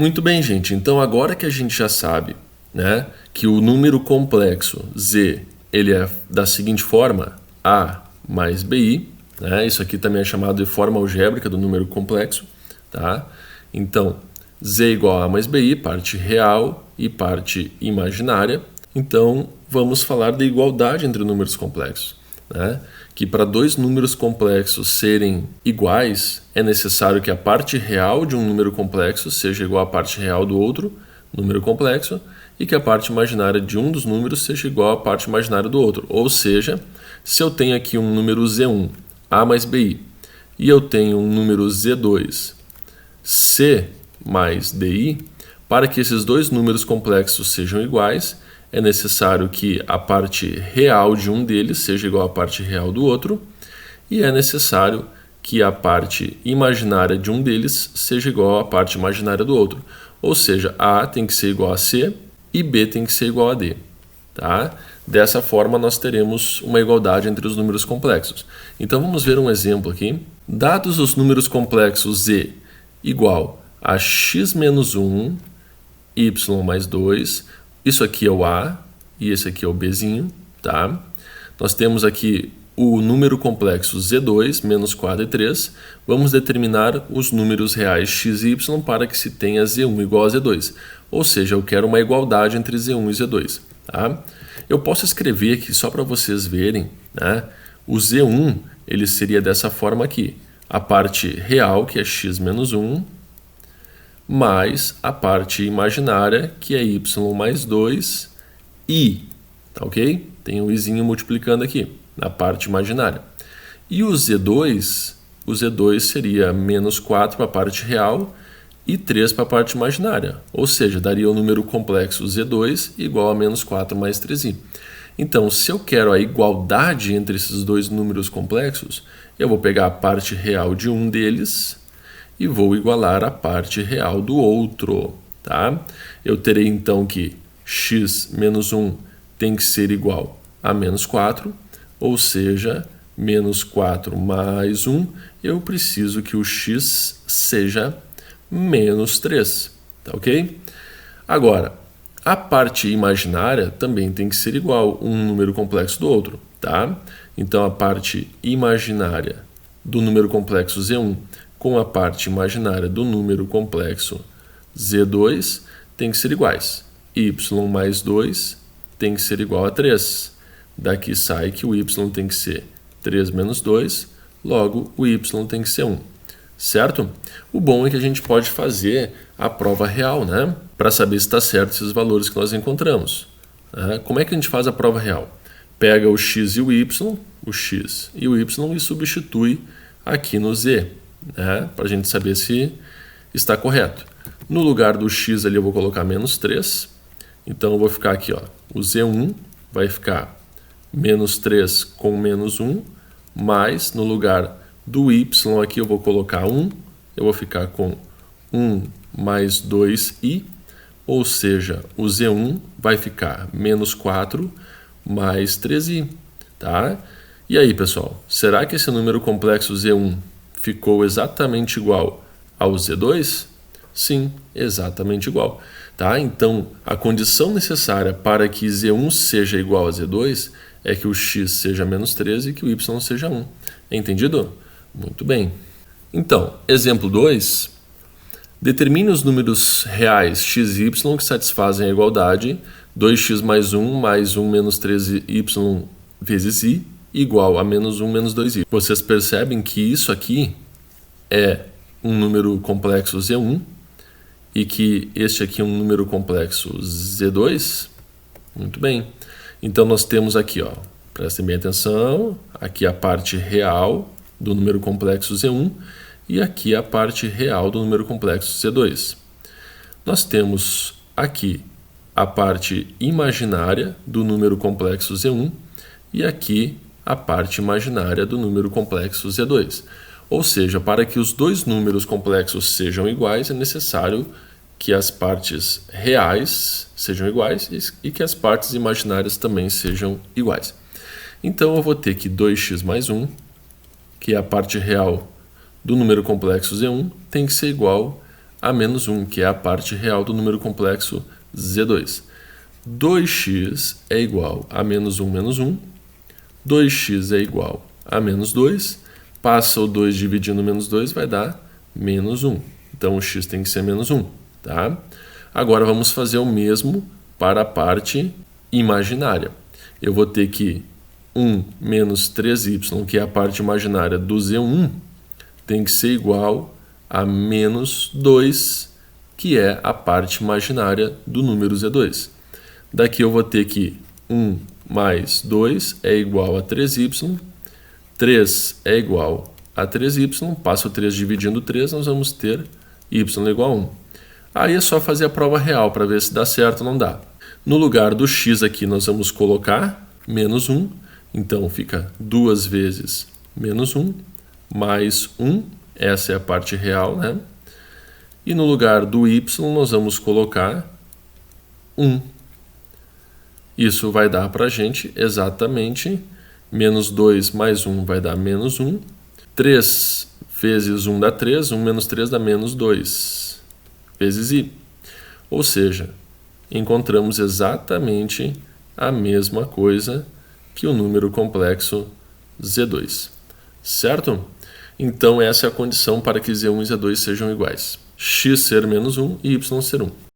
Muito bem, gente. Então, agora que a gente já sabe, né, que o número complexo z ele é da seguinte forma, a mais bi, né, isso aqui também é chamado de forma algébrica do número complexo, tá? Então, z igual a mais bi, parte real e parte imaginária. Então, vamos falar da igualdade entre números complexos, né? Que para dois números complexos serem iguais, é necessário que a parte real de um número complexo seja igual à parte real do outro número complexo e que a parte imaginária de um dos números seja igual à parte imaginária do outro. Ou seja, se eu tenho aqui um número z1, a mais bi, e eu tenho um número z2, c mais di, para que esses dois números complexos sejam iguais, é necessário que a parte real de um deles seja igual à parte real do outro, e é necessário que a parte imaginária de um deles seja igual à parte imaginária do outro. Ou seja, A tem que ser igual a C e B tem que ser igual a D. Tá? Dessa forma, nós teremos uma igualdade entre os números complexos. Então, vamos ver um exemplo aqui. Dados os números complexos Z igual a x menos 1, y mais 2, isso aqui é o A e esse aqui é o Bzinho, tá? Nós temos aqui o número complexo Z2, menos 4 e 3. Vamos determinar os números reais x e y para que se tenha Z1 igual a Z2. Ou seja, eu quero uma igualdade entre Z1 e Z2. Tá? Eu posso escrever aqui só para vocês verem, né? O Z1 ele seria dessa forma aqui. A parte real, que é x menos 1, mais a parte imaginária, que é y mais 2, i, tá ok? Tem um izinho multiplicando aqui, na parte imaginária. E o Z2 seria menos 4 para a parte real e 3 para a parte imaginária. Ou seja, daria o número complexo Z2 igual a menos 4 mais 3i. Então, se eu quero a igualdade entre esses dois números complexos, eu vou pegar a parte real de um deles e vou igualar a parte real do outro, tá? Eu terei então que x menos 1 tem que ser igual a menos 4, ou seja, menos 4 mais 1, eu preciso que o x seja menos 3, tá ok? Agora, a parte imaginária também tem que ser igual um número complexo do outro, tá? Então, a parte imaginária do número complexo Z1 com a parte imaginária do número complexo Z2 tem que ser iguais. Y mais 2 tem que ser igual a 3. Daqui sai que o y tem que ser 3 menos 2, logo o y tem que ser 1. Certo? O bom é que a gente pode fazer a prova real, né? Para saber se está certo esses valores que nós encontramos. Como é que a gente faz a prova real? Pega o x e o y e substitui aqui no z, né? Para a gente saber se está correto. No lugar do x ali eu vou colocar menos 3. Então eu vou ficar aqui, ó, o z1 vai ficar menos 3 com menos 1, mais no lugar do y aqui eu vou colocar 1, eu vou ficar com 1 mais 2i, ou seja, o z1 vai ficar menos 4 mais 3i, tá? E aí, pessoal, será que esse número complexo z1 ficou exatamente igual ao z2? Sim, exatamente igual. Tá? Então, a condição necessária para que z1 seja igual a z2 é que o x seja menos 3 e que o y seja 1. Entendido? Muito bem. Então, exemplo 2. Determine os números reais x e y que satisfazem a igualdade 2x mais 1 mais 1 menos 13y vezes i igual a menos 1 menos 2i. Vocês percebem que isso aqui é um número complexo z1 e que este aqui é um número complexo z2? Muito bem. Então, nós temos aqui, ó, prestem bem atenção, aqui a parte real do número complexo z1 e aqui a parte real do número complexo z2. Nós temos aqui a parte imaginária do número complexo z1 e aqui a parte imaginária do número complexo z2. Ou seja, para que os dois números complexos sejam iguais, é necessário que as partes reais sejam iguais e que as partes imaginárias também sejam iguais. Então, eu vou ter que 2x mais 1, que é a parte real do número complexo z1, tem que ser igual a menos 1, que é a parte real do número complexo Z2. 2x é igual a menos 1 menos 1. 2x é igual a menos 2. Passa o 2 dividindo menos 2, vai dar menos 1. Então, o x tem que ser menos 1. Tá? Agora, vamos fazer o mesmo para a parte imaginária. Eu vou ter que 1 menos 3y, que é a parte imaginária do Z1, tem que ser igual a menos 2, que é a parte imaginária do número Z2. Daqui eu vou ter que 1 mais 2 é igual a 3y, 3 é igual a 3y, passa o 3 dividindo 3, nós vamos ter y igual a 1. Aí é só fazer a prova real para ver se dá certo ou não dá. No lugar do x aqui nós vamos colocar menos 1, então fica 2 vezes menos 1, mais 1, essa é a parte real, né? E no lugar do y nós vamos colocar 1. Isso vai dar para a gente exatamente menos 2 mais 1 vai dar menos 1. 3 vezes 1 dá 3, 1 menos 3 dá menos 2, vezes i. Ou seja, encontramos exatamente a mesma coisa que o número complexo Z2. Certo? Então, essa é a condição para que Z1 e Z2 sejam iguais. X ser menos 1 e Y ser 1.